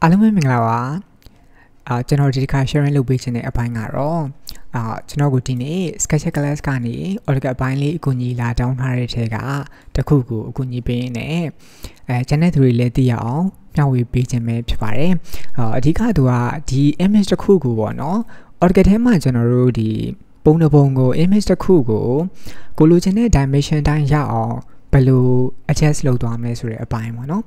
အားလုံးပဲမင်္ဂလာပါကျွန်တော်ဒီတစ်ခါ sharing လုပ်ပေးခြင်းတဲ့အပိုင်းကတော့ကျွန်တော်ကိုဒီနေ့ SketchUp class ကနေ AutoCAD အပိုင်းလေးအကူအညီလာတောင်းထားတဲ့ထဲကတစ်ခုကိုအကူအညီပေးနေကျန်တဲ့သူတွေလည်းသိရအောင်မျှဝေပေးခြင်းပဲဖြစ်ပါတယ်အဓိကသူကဒီ image တစ်ခုကိုပေါ့နော် AutoCAD ထဲမှာကျွန်တော်တို့ဒီပုံတစ်ပုံကို image တစ်ခုကိုလိုချင်တဲ့ dimension တိုင်းရအောင်ဘယ်လို adjust လုပ်သွားမလဲဆိုတဲ့အပိုင်းပေါ့နော်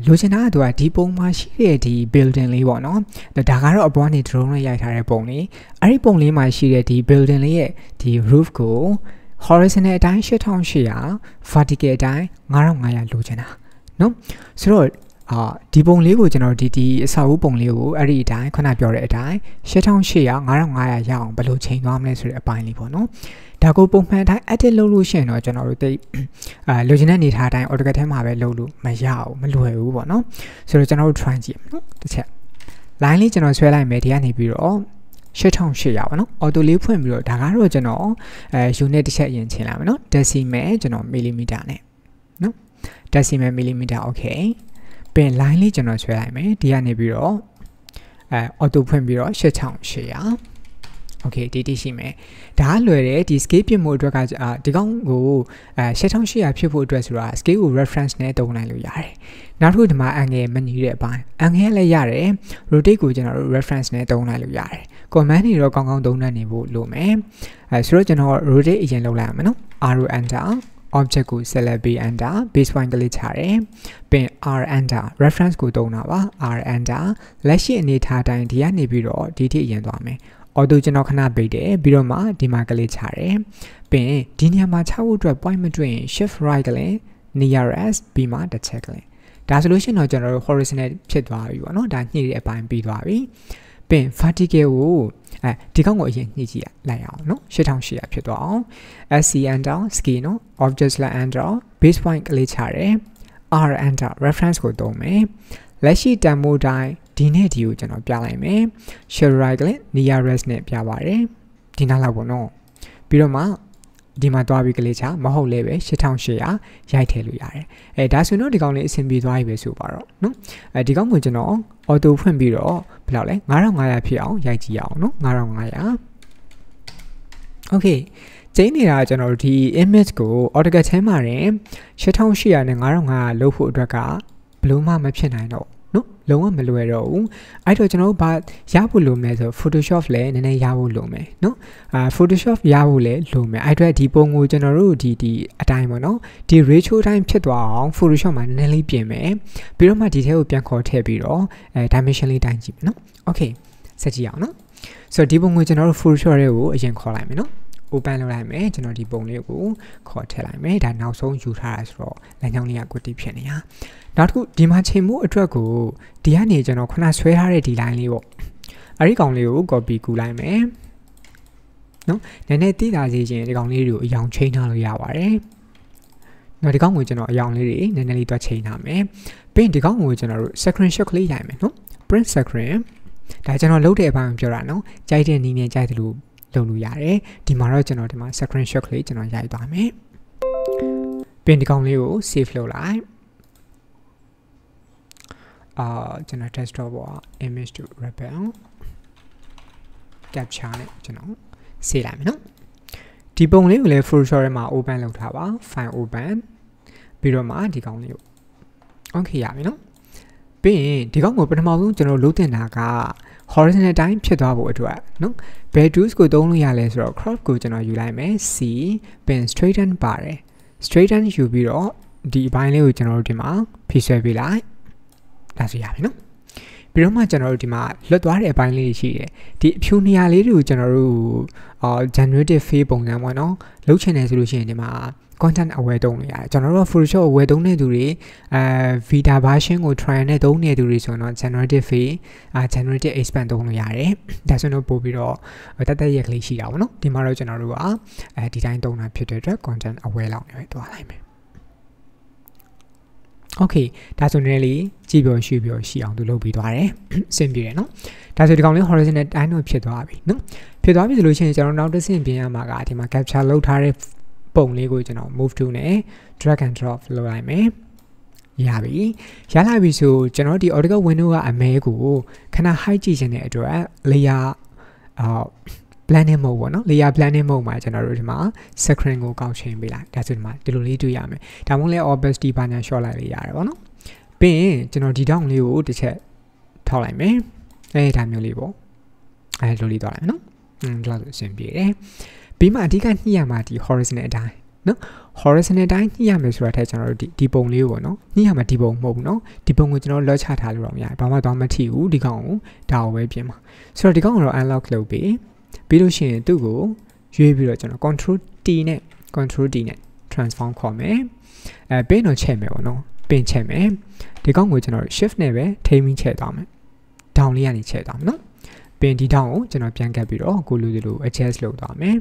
လိုချင်တာကသူကဒီပုံမှာရှိတဲ့ဒီ building လေးပေါ့နော်ဒါကတော့အပေါ်ကနေ drone နဲ့ရိုက်ထားတဲ့ပုံလေးအဲ့ဒီပုံလေးမှာရှိတဲ့ဒီ building လေးရဲ့ဒီ roof ကို horizontal အတိုင်း8800 vertical အတိုင်း9500လိုချင်တာနော်ဆိုတော့ဒီပုံလေးကိုကျွန်တော်ဒီအဆောက်အဦပုံလေးကိုအဲ့ဒီအတိုင်းခုနပြောတဲ့အတိုင်း8800 9500ရအောင်ဘယ်လိုချိန်သွားမလဲဆိုတဲ့အပိုင်းလေးပေါ့နော်ဒါကိုပုံမှန်အတိုင်း edit လုပ်လို့ရှိရင်တော့ကျွန်တော်တို့လိုချင်တဲ့အနေထားအတိုင်း AutoCAD ထဲမှာပဲလုပ်လို့မရဘူးမလွယ်ဘူးပေါ့နော်ဆိုတော့ကျွန်တော်တို့ try ကြည့်မယ်နော်တစ်ချက် line လေးကျွန်တော်ဆွဲလိုက်မယ်ဒီကနေပြီးတော့8800ပေါ့နော် auto လေးဖွင့်ပြီးတော့ဒါကတော့ကျွန်တော်unit တစ်ချက်အရင်ချိန်လိုက်မယ်နော် decimal ကျွန်တော် millimeter နဲ့နော် decimal millimeter okay ပင် line လေးကျွန်တော်ဆွဲလိုက်မယ်ဒီကနေပြီးတော့auto ဖွင့်ပြီးတော့8800okay ဒီရှိမယ်ဒါလွယ်တယ်ဒီ scale ပြမှုအတွက်ကဒီကောင်ကို8800ဖြစ်ဖို့အတွက်ဆိုတာ scale ကို reference နဲ့တုံးလိုက်လို့ရတယ်နောက်တစ်ခုဒီမှာ angle မညီတဲ့အပိုင်း angle လည်းရတယ် rotate ကိုကျွန်တော်တို့ reference နဲ့တုံးလိုက်လို့ရတယ် command တွေတော့ကောင်းကောင်းသုံးတတ်နေဖို့လိုမယ်ဆိုတော့ကျွန်တော် rotate အရင်လုပ်လိုက်ရမယ်နော် arrow enter object ကို select ပြီး enter base point ကလေးချတယ်ပင် r enter reference ကိုတုံးတာပါ r enter လက်ရှိအနေထားတိုင်းဒီကနေပြီးတော့ဒီထိအရင်သွားမယ်auto ကျွန်တော်ခဏပိတ်တယ်ပြီးတော့မှဒီမှာကလေးချတယ်ပင်ဒီနေရာမှာချဖို့အတွက် point မတွေ့ရင် shift right ကလေး nearest ပြီးမှတစ်ချက်ကလေးဒါဆိုလို့ရှိရင်တော့ကျွန်တော်တို့ horizontal ဖြစ်သွားပြီပေါ့နော်ဒါညှိတဲ့အပိုင်းပြီးသွားပြီပင် vertical ကိုဒီကောင်ကိုအရင်ညှိကြည့်လိုက်အောင်နော်8800ဖြစ်သွားအောင် sc enter scale နော် object select enter base point ကလေးချတယ် r enter reference ကိုသုံးမယ်လက်ရှိတန်ဖိုးတိုင်းဒီနဲ့ဒီကိုကျွန်တော်ပြလိုက်မယ် share right ကလည်း nearest နဲ့ပြပါတယ်ဒီနောက်လောက်ပေါ့နော်ပြီးတော့မှဒီမှာတွားပြီးကလေးချမဟုတ်လဲပဲ8800ရိုက်ထည့်လို့ရတယ်ဒါဆိုတော့ဒီကောင်လေးအဆင်ပြေသွားပြီပဲဆိုပါတော့နော်ဒီကောင်ကိုကျွန်တော် auto ဖွင့်ပြီးတော့ဘယ်လောက်လဲ9500ဖြစ်အောင်ရိုက်ကြည့်အောင်နော်9500 okay ချိန်နေတာကျွန်တော်ဒီ image ကို AutoCAD ထဲမှာရင်8800နဲ့9500လုပ်ဖို့အတွက်ကဘယ်လို့မှမဖြစ်နိုင်တော့နော်လုံးဝမလွယ်တော့ဘူးအဲ့တော့ကျွန်တော်တို့ဘာရဖို့လိုမလဲဆို Photoshop လည်းနည်းနည်းရဖို့လိုမယ်နော်Photoshop ရဖို့လည်းလိုမယ်အဲ့တော့ဒီပုံကိုကျွန်တော်တို့ဒီအတိုင်းပေါ့နော်ဒီ ratio တိုင်းဖြစ်သွားအောင် Photoshop မှာနည်းနည်းလေးပြင်မယ်ပြီးတော့မှဒီထဲကိုပြန်ခေါ်ထည့်ပြီးတော့dimension လေးတိုင်းကြည့်မယ်နော် okay ဆက်ကြည့်အောင်နော်ဆိုတော့ဒီပုံကိုကျွန်တော်တို့ Photoshop ရဲ့ကိုအရင်ခေါ်လိုက်မယ်နော်open လုပ်လိုက်မယ်ကျွန်တော်ဒီပုံလေးကိုခေါ်ထည့်လိုက်မယ်ဒါနောက်ဆုံးယူထားတာဆိုတော့လမ်းကြောင်းလေးက quality ဖြစ်နေတာနောက်တစ်ခုဒီမှာချိန်မှုအတွက်ကိုဒီကနေကျွန်တော်ခုနဆွဲထားတဲ့ဒီ line လေးပေါ့အဲ့ဒီကောင်လေးကို copy ကူလိုက်မယ်နော်နည်းနည်းသိတာစီချင်းဒီကောင်လေးတွေကိုအယောင်ချိန်ထားလို့ရပါတယ်နော်ဒီကောင်ကိုကျွန်တော်အယောင်လေးတွေနည်းနည်းလေးတွက်ချိန်ထားမယ်ပြီးရင်ဒီကောင်ကိုကျွန်တော်တို့ screenshot လေးရိုက်မယ်နော် print screen ဒါကျွန်တော်လုပ်တဲ့အပိုင်းကိုပြောတာနော်ကြိုက်တဲ့နည်းနဲ့ကြိုက်တယ်လို့လုပ်လို့ရတယ်ဒီမှာတော့ကျွန်တော်ဒီမှာ screenshot လေးကျွန်တော်ရိုက်သွားမယ်ပြီးဒီကောင်လေးကို save လုပ်လိုက်ကျွန်တော် desktop ပေါ် image to rebel capture နဲ့ကျွန်တော် save လိုက်မယ်နော်ဒီပုံလေးကိုလည်း Photoshop ထဲမှာ open လုပ်ထားပါ file open ပြီးတော့မှဒီကောင်လေးကို okay ရပြီနော်ပြီးရင်ဒီကောင်ကိုပထမဆုံးကျွန်တော်လုပ်တင်တာက horizontal တိုင်းဖြစ်သွားဖို့အတွက်နော်ဘယ် tools ကိုသုံးလို့ရလဲဆိုတော့ crop ကိုကျွန်တော်ယူလိုက်မယ် C ပြီး straighten ပါတယ် straighten ယူပြီးတော့ဒီအပိုင်းလေးကိုကျွန်တော်တို့ဒီမှာဖိဆွဲပေးလိုက်ဒါဆိုရပြီနော်ပြီးတော့မှကျွန်တော်တို့ဒီမှာလွတ်သွားတဲ့အပိုင်းလေးရှိတယ်ဒီအဖြူနေရာလေးတွေကိုကျွန်တော်တို့generative fill ပုံစံပေါ့နော်လုပ်ချင်တယ်ဆိုလို့ရှိရင်ဒီမှာ content aware တုံးလို့ရတယ်ကျွန်တော်တို့ Photoshop aware တုံးတဲ့သူတွေVita version ကို trial နဲ့တုံးနေတဲ့သူတွေဆိုတော့ generative fill generative expand တုံးလို့ရတယ်ဒါဆိုတော့ပို့ပြီးတော့တက်တက်ရက်ကလေးရှိတာပေါ့နော်ဒီမှာတော့ကျွန်တော်တို့ကဒီတိုင်းတုံးတာဖြစ်တဲ့အတွက် content aware လောက်နေပဲတွားလိုက်မယ်okay ဒါဆိုနေလေကြည့်ပြောရှိအောင်သူလုပ်ပြီးသွားတယ်အဆင်ပြေတယ်နော်ဒါဆိုဒီကောင်လေး horizontal တိုင်းတော့ဖြစ်သွားပြီနော်ဖြစ်သွားပြီဆိုလို့ရှိရင်ကျွန်တော်နောက်တစ်ဆင့်ပြင်ရမှာကဒီမှာ capture လုပ်ထားတဲ့ပုံလေးကိုကျွန်တော် move to နဲ့ drag and drop လုပ်လိုက်မယ် ရပြီရလာပြီဆိုကျွန်တော်ဒီ AutoCAD window ကအမဲကိုခဏ hide ကြည့်ခြင်းတဲ့အတွက် layer blending mode ပေါ့နော် layer blending mode မှာကျွန်တော်တို့ဒီမှာ screen ကိုကောက်ချင်းပေးလိုက်ဒါဆိုဒီမှာဒီလိုလေးတွေ့ရမယ်ဒါမှမဟုတ်လဲ opacity ဘာညာ short လိုက်လေးရတယ်ပေါ့နော်ပြီးရင်ကျွန်တော်ဒီတောင်းလေးကိုတစ်ချက်ထောက်လိုက်မယ်ဒါမျိုးလေးပေါ့လိုလေးသွားလိုက်မယ်နော်ဒီလောက်ဆိုအဆင်ပြေတယ်ပြီးမှအဓိကညှိရမှာဒီ horizontal အတိုင်းနော် horizontal အတိုင်းညှိရမယ်ဆိုတာထက်ကျွန်တော်တို့ဒီပုံလေးကိုပေါ့နော်ညှိရမှာဒီပုံမဟုတ်ဘူးနော်ဒီပုံကိုကျွန်တော် lock ချထားလို့တော့မရဘူးဘာမှတော့မထိဘူးဒီကောင်ကိုဒါကိုပဲပြင်မှာဆိုတော့ဒီကောင်ကိုတော့ unlock လုပ်ပြီးလို့ရှိရင်သူ့ကိုရွေးပြီးတော့ကျွန်တော် control T နဲ့ transform ခေါ်မယ်ပင်းတော့ချက်မယ်ပေါ့နော်ပင်းချက်မယ်ဒီကောင်ကိုကျွန်တော် shift နဲ့ပဲထိန်းပြီးချက်သွားမယ် down လေးကနေချက်သွားမယ်နော်ပင်းဒီ down ကိုကျွန်တော်ပြန်ကပ်ပြီးတော့ကိုလိုလို adjust လုပ်သွားမယ်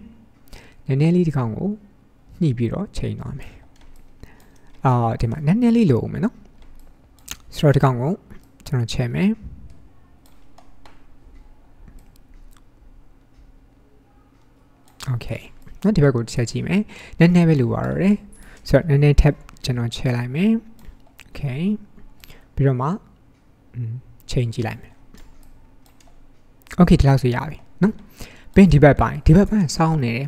နည်းနည်းလေးဒီကောင်ကိုညှိပြီးတော့ချိန်သွားမယ်ဒီမှာနည်းနည်းလေးလိုအောင်မယ်နော်ဆိုတော့ဒီကောင်ကိုကျွန်တော်ချက်မယ်Okay နော်ဒီဘက်ကိုချက်ကြည့်မယ်နည်းနည်းပဲလိုပါတော့တယ်ဆိုတော့နည်းနည်း tab ကျွန်တော်ချက်လိုက်မယ် Okay ပြီးတော့မှချိန်ကြည့်လိုက်မယ် Okay ဒီလောက်ဆိုရပြီနော်ပြီးဒီဘက်ပိုင်းစောင်းနေတယ်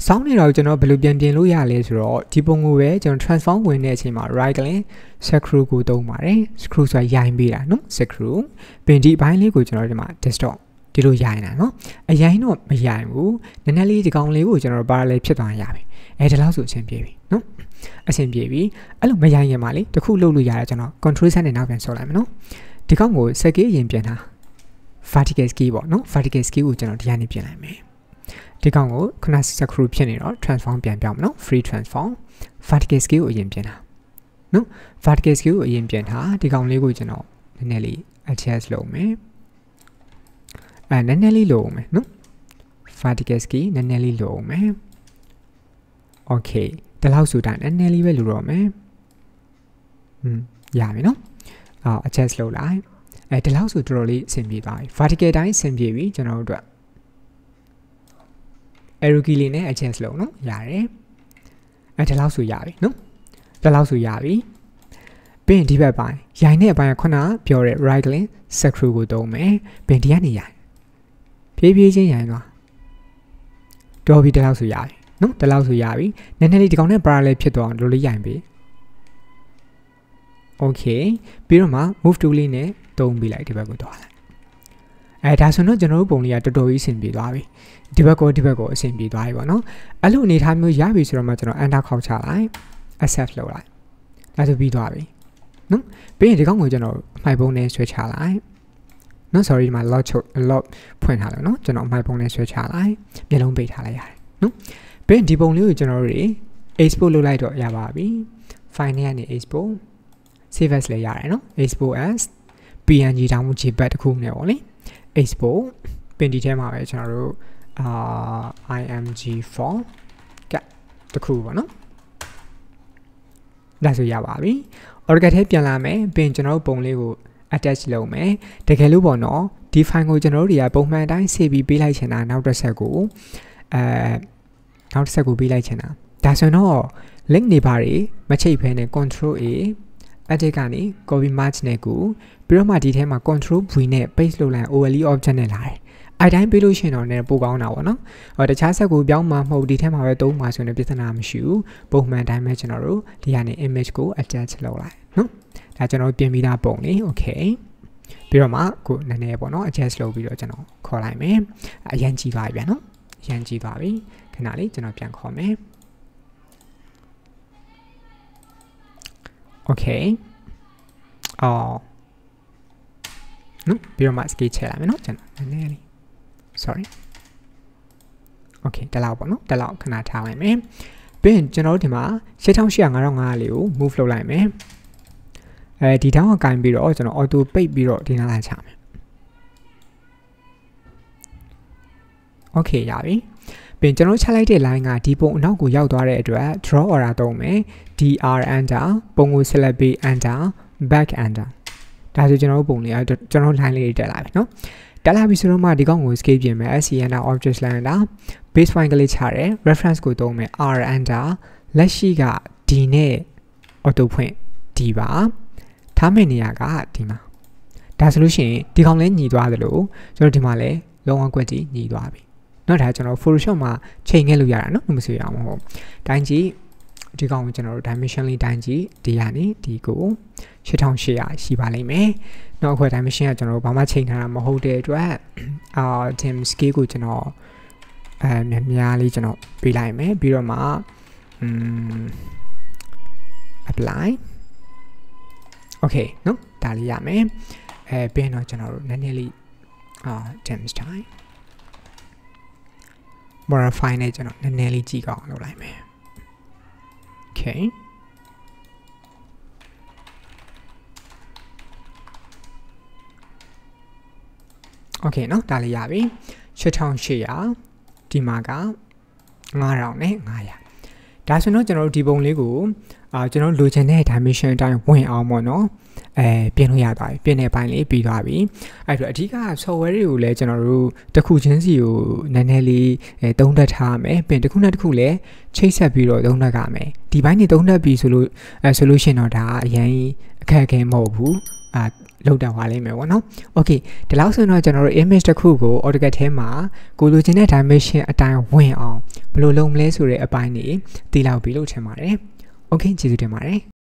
စောင်းနေတော့ကျွန်တော်ဘယ်လိုပြန်ပြင်လို့ရလဲဆိုတော့ဒီပုံကိုပဲကျွန်တော် transform ဝင်တဲ့အချိန်မှာ right click screw ကိုသုံးပါတယ် screw ဆိုတာရိုင်းပေးတာနော် screw ပြီးဒီအပိုင်းလေးကိုကျွန်တော်ဒီမှာ desktopဒီလိုရိုင်းတာနော်အရိုင်းတော့မရိုင်းဘူးနည်းနည်းလေးဒီကောင်လေးကိုကျွန်တော် parallel ဖြစ်သွားရပြီဒီလောက်ဆိုအဆင်ပြေပြီနော်အဆင်ပြေပြီအဲ့လိုမရိုင်းရင်ပါလေတခုလုပ်လို့ရတယ်ကျွန်တော် control set နဲ့နောက်ပြန်ဆော်လိုက်မယ်နော်ဒီကောင်ကို set key ရင်ပြန်တာ vertical key ပေါ့နော် vertical key ကိုကျွန်တော်ဒီကနေပြင်လိုက်မယ်ဒီကောင်ကိုခုန screw ဖြစ်နေတော့ transform ပြန်ပြောင်းမယ်နော် free transform vertical key ကိုအရင်ပြင်တာနော် vertical key ကိုအရင်ပြင်တာဒီကောင်လေးကိုကျွန်တော်နည်းနည်းလေး adjust လုပ်မယ်နည်းနည်းလေးလိုအောင်မယ်နော် vertical key နည်းနည်းလေးလိုအောင်မယ် Okay ဒီလောက်ဆိုတာနည်းနည်းလေးပဲလိုတော့မယ်ရပြီနော်adjust လုပ်လိုက်ဒီလောက်ဆိုတော်တော်လေးအဆင်ပြေသွားပြီ vertical တိုင်းအဆင်ပြေပြီကျွန်တော်တို့အတွက် arrow key လေးနဲ့ adjust လုပ်နော်ရတယ်ဒီလောက်ဆိုရပြီနော်ဒီလောက်ဆိုရပြီပြီးရင်ဒီဘက်ပိုင်းရိုင်းတဲ့အပိုင်းကခုနပြောတဲ့ right click screw ကိုသုံးမယ်ပြီးဒီကနေရိုင်းဖြည်းဖြည်းချင်းရိုင်းသွားတော်ပြီဒီလောက်ဆိုရပြီနော်ဒီလောက်ဆိုရပြီနည်းနည်းလေးဒီကောင်နဲ့ parallel ဖြစ်သွားအောင်ဒီလိုလေးရိုင်းပေး Okay ပြီးတော့မှ move tool လေးနဲ့သုံးပြီးလိုက်ဒီဘက်ကိုသွားလိုက်ဒါဆိုတော့ကျွန်တော်တို့ပုံလေးကတော်တော်ကြီးအဆင်ပြေသွားပြီဒီဘက်ကိုအဆင်ပြေသွားပြီပေါ့နော်အဲ့လိုအနေထားမျိုးရပြီဆိုတော့မှကျွန်တော် enter ခေါက်ချလိုက် accept လုပ်လိုက်ဒါဆိုပြီးသွားပြီနော်ပြီးရင်ဒီကောင်ကိုကျွန်တော်အမှိုက်ပုံနဲ့ဆွဲချလိုက်နော် sorry ဒီမှာ lock ဖွင့်ထားလို့နော်ကျွန်တော်အမှိုက်ပုံနဲ့ဆွဲချလိုက်မျက်လုံးပိတ်ထားလိုက်ရတယ်နော်ပြီးရင်ဒီပုံလေးကိုကျွန်တော်တို့ export လုပ်လိုက်တော့ရပါပြီ file နဲ့ကနေ export save as လည်းရတယ်နော် export as png တောင်းမှု jpeg တခုနဲ့ပေါ့လေ export ပြင်ဒီထဲမှာပဲကျွန်တော်တို့img4 ကတခုပေါ့နော်ဒါဆိုရပါပြီ AutoCAD ထဲပြန်လာမယ်ပြင်ကျွန်တော်တို့ပုံလေးကို attach လုပ်မယ်တကယ်လို့ပေါ့နော်ဒီ file ကိုကျွန်တော်တို့တွေကပုံမှန်အတိုင်း save ပြီးပေးလိုက်ချင်တာနောက်တစ်ဆက်ကိုပေးလိုက်ချင်တာဒါဆိုတော့ link နေပါတွေမချိတ်ဖဲနဲ့ control A edit ကနေ copy merge နဲ့ကိုပြီးတော့မှဒီထဲမှာ control V နဲ့ paste လုပ်လိုက် overlay object နဲ့လာတယ်အဲ့တိုင်းပေးလို့ရှိရင်တော့လည်းပိုကောင်းတာပေါ့နော်တခြားဆက်ကိုပြောင်းမှာမဟုတ်ဒီထဲမှာပဲသုံးပါဆိုရင်ပြဿနာမရှိဘူးပုံမှန်အတိုင်းပဲကျွန်တော်တို့ဒီကနေ image ကို attach လုပ်လိုက်နော်ဒါကျွန်တော်ပြင်ပြီးသားပုံလေး okay ပြီးတော့မှကိုနည်းနည်းပေါ့နော် adjust လုပ်ပြီးတော့ကျွန်တော်ခေါ်လိုက်မယ်အရင်ကြည့်ပါပြီဗျာနော်အရင်ကြည့်ပါပြီခဏလေးကျွန်တော်ပြန်ခေါ်မယ် okay နော်ပြီးတော့မှ scale ချလိုက်မယ်နော်ကျွန်တော်နည်းနည်းလေး sorry okay တလောက်ပေါ့နော်တလောက်ခဏထားလိုက်မယ်ပြီးရင်ကျွန်တော်တို့ဒီမှာ8800 လေးကို move လုပ်လိုက်မယ်ဒီတောင်းကကင်ပြီးတော့ကျွန်တော် auto ပိတ်ပြီးတော့ဒီနားလာချမယ် okay ရပြီပြီးကျွန်တော်ချလိုက်တဲ့ line ကဒီပုံအနောက်ကိုရောက်သွားတဲ့အတွက် draw order သုံးမယ် dr enter ပုံကို select ပြီး enter back enter ဒါဆိုကျွန်တော်တို့ပုံလေးကျွန်တော် line လေးတက်လာပြီနော်တက်လာပြီဆိုတော့မှဒီကောင်ကို escape ပြင်မယ် sc enter object line enter base point ကလေးချတယ် reference ကိုသုံးမယ် r enter လက်ရှိက d နဲ့ auto ဖွင့် d ပါ ထားမယ့်နေရာကဒီမှာဒါဆိုလို့ရှိရင်ဒီကောင်လေးညီသွားသလိုကျွန်တော်ဒီမှာလည်းလုံးဝကွက်ကြီးညီသွားပြီเนาะဒါကျွန်တော် Photoshop မှာချိန်ခဲ့လို့ရတာเนาะမဆိုရအောင်ဟုတ်တိုင်းကြည့်ဒီကောင်ကိုကျွန်တော်တို့ dimension လေးတိုင်းကြည့်ဒီကနေဒီကို8800ရှိပါလိမ့်မယ်เนาะအခု dimension ကကျွန်တော်တို့ဘာမှချိန်ထားတာမဟုတ်တဲ့အတွက်dim scale ကိုကျွန်တော်များလေးကျွန်တော်ပေးလိုက်မယ်ပြီးတော့မှapply okay เนาะဒါလေးရမယ်ပြီးတော့ကျွန်တော်တို့နည်းနည်းလေးdim style modify နဲ့ကျွန်တော်နည်းနည်းလေးကြည့်ကောင်းလုပ်လိုက်မယ် okay okay เนาะဒါလေးရပြီ8800ဒီမှာက9000နဲ့900ဒါဆိုတော့ကျွန်တော်တို့ဒီပုံလေးကိုကျွန်တော်လိုချင်တဲ့ dimension အတိုင်းဝင်အောင်ပေါ့နော်ပြင်လို့ရသွားပြီပြင်တဲ့ဘိုင်းလေးပြီးသွားပြီအဲ့တော့အဓိက software တွေကိုလည်းကျွန်တော်တို့တစ်ခုချင်းစီကိုနည်းနည်းလေးသုံးသပ်ထားမယ်ပြင်တစ်ခုနဲ့တစ်ခုလည်းချိတ်ဆက်ပြီးတော့သုံးသပ်ကြမယ်ဒီဘိုင်းနေသုံးသပ်ပြီးဆိုလို့ရှိရင်တော့ဒါအရင်အခက်အခဲမဟုတ်ဘူးလောက်တော့ပါလိမ့်မယ်ပေါ့နော် okay ဒီလောက်ဆိုတော့ကျွန်တော်တို့ image တစ်ခုကို AutoCAD ထဲမှာကိုလိုချင်တဲ့ dimension အတိုင်းဝင်အောင်ဘယ်လိုလုပ်မလဲဆိုတဲ့အပိုင်းတွေသိလောက်ပြီလို့ထင်ပါတယ် okay ကျေးဇူးတင်ပါတယ်